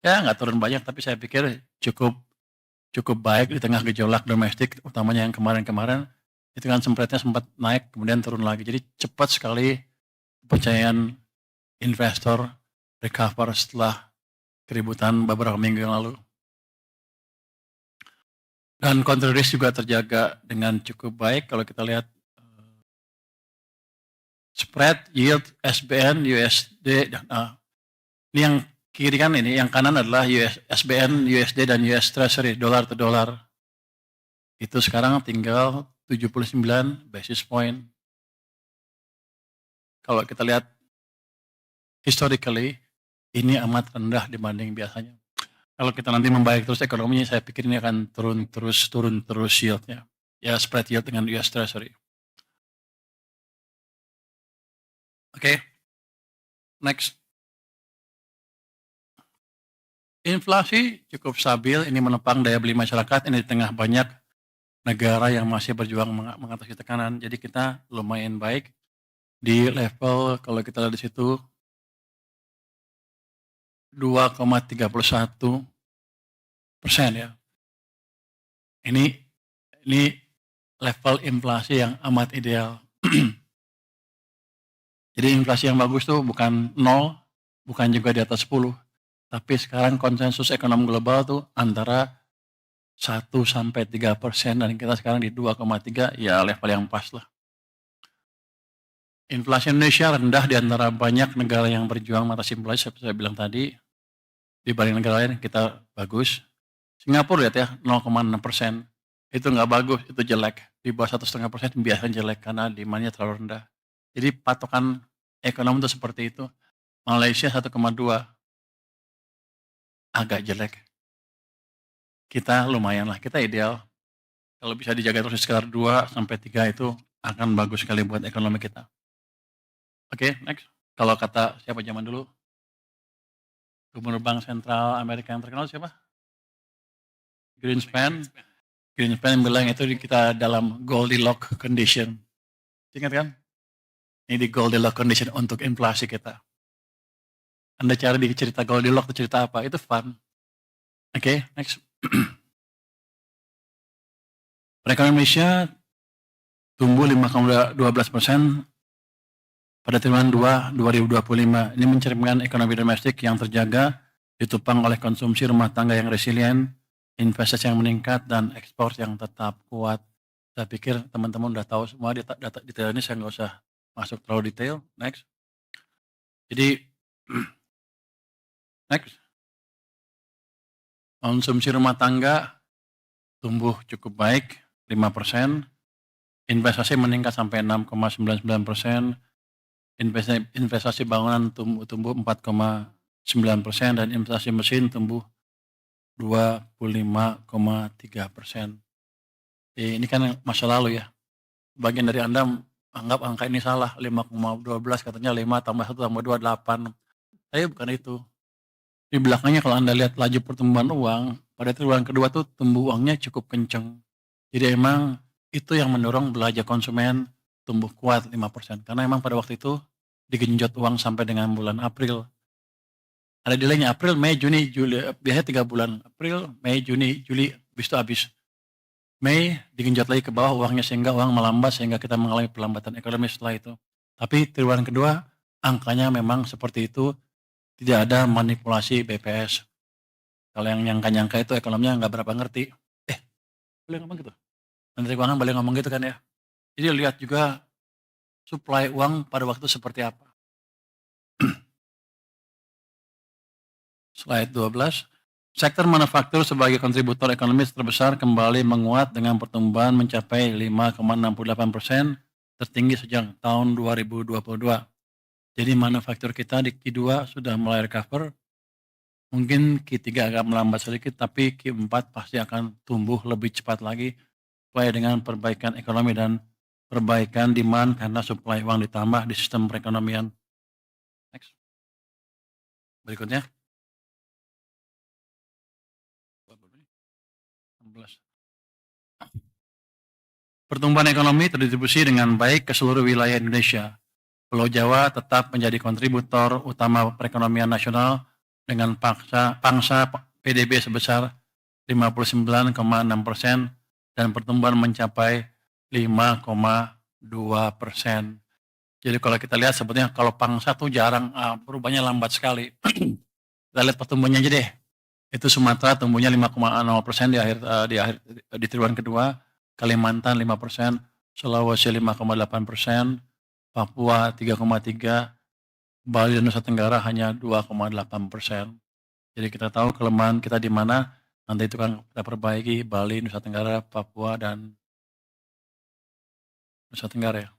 Ya nggak turun banyak, tapi saya pikir cukup cukup baik di tengah gejolak domestik, utamanya yang kemarin-kemarin, itu kan spread-nya sempat naik kemudian turun lagi. Jadi cepat sekali kepercayaan investor recover setelah keributan beberapa minggu yang lalu. Dan counter risk juga terjaga dengan cukup baik kalau kita lihat spread, yield, SBN, USD, dan ini yang kiri kan ini, yang kanan adalah SBN, USD, dan US Treasury, dolar to dolar. Itu sekarang tinggal 79 basis point. Kalau kita lihat historically, ini amat rendah dibanding biasanya. Kalau kita nanti membaik terus ekonominya, saya pikir ini akan turun terus yieldnya. Ya spread yield dengan US Treasury. Oke, next. Inflasi cukup stabil, ini menopang daya beli masyarakat, ini di tengah banyak negara yang masih berjuang mengatasi tekanan. Jadi kita lumayan baik di level, kalau kita lihat di situ 2,31% ya. Ini level inflasi yang amat ideal. Jadi inflasi yang bagus tuh bukan 0, bukan juga di atas 10. Tapi sekarang konsensus ekonomi global tuh antara 1-3%, dan kita sekarang di 2,3, ya level yang pas lah. Inflasi Indonesia rendah di antara banyak negara yang berjuang mengatasi inflasi, seperti saya bilang tadi. Dibanding negara lain kita bagus. Singapura lihat ya 0,6%, itu nggak bagus, itu jelek. Di bawah 1,5% biasanya jelek karena demandnya terlalu rendah. Jadi patokan ekonomi itu seperti itu. Malaysia 1,2, agak jelek. Kita lumayan lah, kita ideal. Kalau bisa dijaga terus sekitar 2-3 itu akan bagus sekali buat ekonomi kita. Oke, next. Kalau kata siapa zaman dulu? Gubernur Bank Sentral Amerika yang terkenal siapa? Greenspan. Greenspan bilang itu kita dalam Goldilocks condition. Ingat kan? Ini di Goldilocks condition untuk inflasi kita. Anda cari di cerita Goldilocks itu cerita apa? Itu fun. Oke, next. Perekonomian Indonesia tumbuh 5,12% pada triwulan 2 2025. Ini mencerminkan ekonomi domestik yang terjaga, ditopang oleh konsumsi rumah tangga yang resilient, investasi yang meningkat, dan ekspor yang tetap kuat. Saya pikir teman-teman udah tahu semua data detail ini, saya nggak usah masuk terlalu detail. Next. Jadi, next. Konsumsi rumah tangga tumbuh cukup baik, 5%. Investasi meningkat sampai 6,99%. Investasi bangunan tumbuh 4,9%, dan investasi mesin tumbuh 25,3%. Ini kan masa lalu ya. Bagian dari Anda anggap angka ini salah, 5,12 katanya 5 tambah 1 tambah 2, 8. Tapi bukan itu. Di belakangnya kalau Anda lihat laju pertumbuhan uang, pada triwulan kedua tuh tumbuh uangnya cukup kenceng. Jadi emang itu yang mendorong belanja konsumen tumbuh kuat 5%. Karena emang pada waktu itu digenjot uang sampai dengan bulan April. Ada delaynya April, Mei, Juni, Juli, biasanya 3 bulan. April, Mei, Juni, Juli, habis. Mei digenjot lagi ke bawah uangnya sehingga uang melambat, sehingga kita mengalami perlambatan ekonomi setelah itu. Tapi triwulan kedua angkanya memang seperti itu, tidak ada manipulasi BPS. Kalau yang nyangka-nyangka itu ekonominya nggak berapa ngerti. Boleh ngomong gitu? Menteri Keuangan boleh ngomong gitu kan ya? Jadi lihat juga suplai uang pada waktu seperti apa. Slide 12. Sektor manufaktur sebagai kontributor ekonomi terbesar kembali menguat dengan pertumbuhan mencapai 5,68%, tertinggi sejak tahun 2022. Jadi manufaktur kita di Q2 sudah mulai recover. Mungkin Q3 agak melambat sedikit, tapi Q4 pasti akan tumbuh lebih cepat lagi sesuai dengan perbaikan ekonomi dan perbaikan demand karena suplai uang ditambah di sistem perekonomian. Next. Berikutnya. 16. Pertumbuhan ekonomi terdistribusi dengan baik ke seluruh wilayah Indonesia. Pulau Jawa tetap menjadi kontributor utama perekonomian nasional dengan pangsa PDB sebesar 59,6% dan pertumbuhan mencapai 5,2%. Jadi kalau kita lihat sebetulnya kalau pangsa tuh jarang perubahannya lambat sekali. Kita lihat pertumbuhannya aja deh. Itu Sumatera tumbuhnya 5,0% di triwulan kedua, Kalimantan 5%, Sulawesi 5,8%, Papua 3,3%, Bali dan Nusa Tenggara hanya 2,8%. Jadi kita tahu kelemahan kita di mana, nanti itu kan kita perbaiki Bali, Nusa Tenggara, Papua, dan Nusa Tenggara ya.